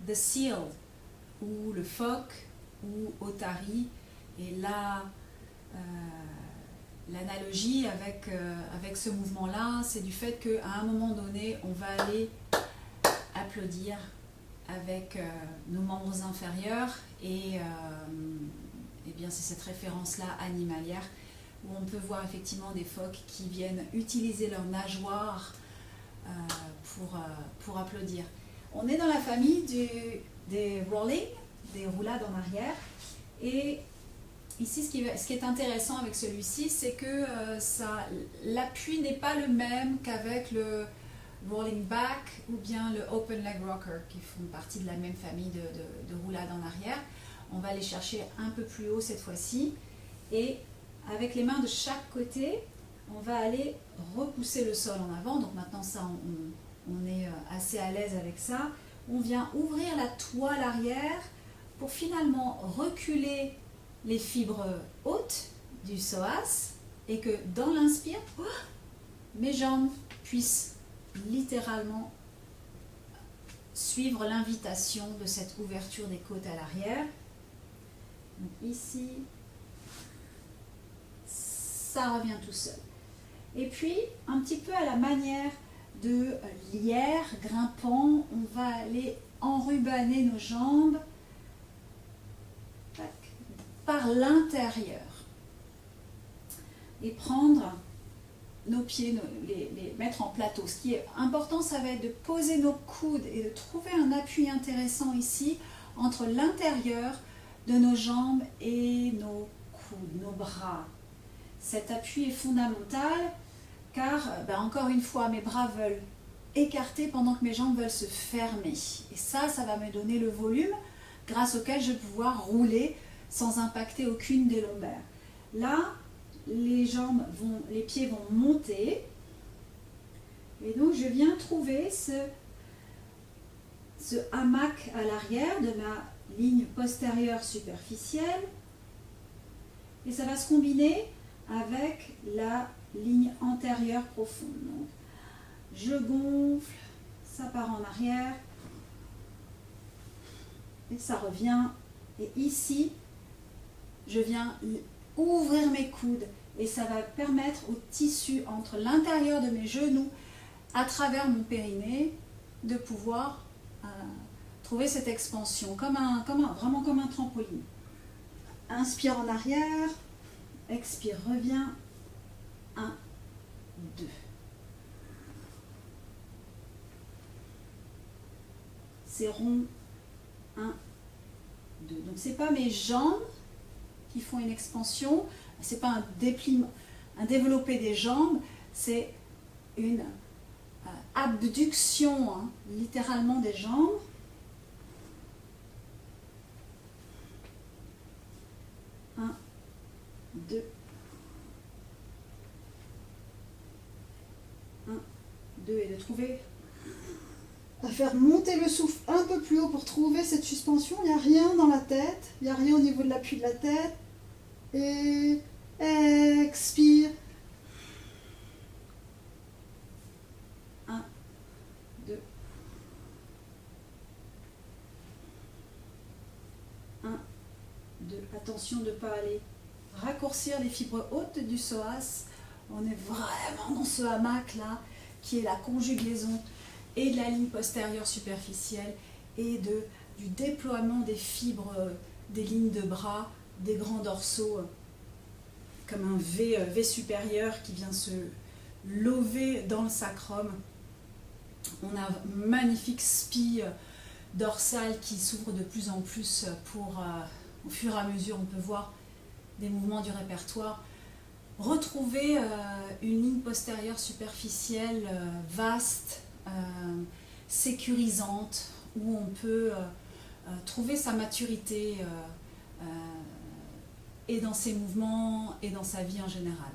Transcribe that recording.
the seal, ou le phoque, ou otari. Et là, l'analogie avec ce mouvement-là, c'est du fait qu'à un moment donné, on va aller applaudir avec nos membres inférieurs et bien c'est cette référence-là animalière où on peut voir effectivement des phoques qui viennent utiliser leurs nageoires pour applaudir. On est dans la famille des rolling, des roulades en arrière, et ici ce qui est intéressant avec celui-ci, c'est que l'appui n'est pas le même qu'avec le rolling back ou bien le open leg rocker qui font partie de la même famille de roulades en arrière. On va aller chercher un peu plus haut cette fois-ci et avec les mains de chaque côté, on va aller repousser le sol en avant. Donc maintenant ça, on est assez à l'aise avec ça. On vient ouvrir la toile arrière pour finalement reculer les fibres hautes du psoas et que dans l'inspire, mes jambes puissent littéralement suivre l'invitation de cette ouverture des côtes à l'arrière. Donc ici, ça revient tout seul. Et puis, un petit peu à la manière de lierre grimpant, on va aller enrubanner nos jambes par l'intérieur et prendre nos pieds, les mettre en plateau. Ce qui est important, ça va être de poser nos coudes et de trouver un appui intéressant ici entre l'intérieur de nos jambes et nos coudes, nos bras. Cet appui est fondamental car, encore une fois, mes bras veulent écarter pendant que mes jambes veulent se fermer. Et ça va me donner le volume grâce auquel je vais pouvoir rouler sans impacter aucune des lombaires. Là, les pieds vont monter et donc je viens trouver ce hamac à l'arrière de ma ligne postérieure superficielle et ça va se combiner avec la ligne antérieure profonde. Donc, je gonfle, ça part en arrière et ça revient. Et ici, je viens ouvrir mes coudes et ça va permettre au tissu entre l'intérieur de mes genoux à travers mon périnée de pouvoir trouver cette expansion vraiment comme un trampoline. Inspire en arrière, expire, reviens, 1, 2. C'est rond, 1, 2. Donc c'est pas mes jambes qui font une expansion, c'est pas un développé des jambes, c'est une abduction, littéralement des jambes. 1, 2. 1, 2 et de trouver à faire monter le souffle un peu plus haut pour trouver cette suspension. Il n'y a rien dans la tête, il n'y a rien au niveau de l'appui de la tête. Et expire. 1, 2. 1, 2. Attention de ne pas aller raccourcir les fibres hautes du psoas. On est vraiment dans ce hamac là qui est la conjugaison et de la ligne postérieure superficielle et du déploiement des fibres, des lignes de bras, des grands dorsaux, comme un V supérieur qui vient se lever dans le sacrum. On a un magnifique spi dorsal qui s'ouvre de plus en plus au fur et à mesure, on peut voir des mouvements du répertoire. Retrouver une ligne postérieure superficielle vaste, sécurisante, où on peut trouver sa maturité et dans ses mouvements et dans sa vie en général.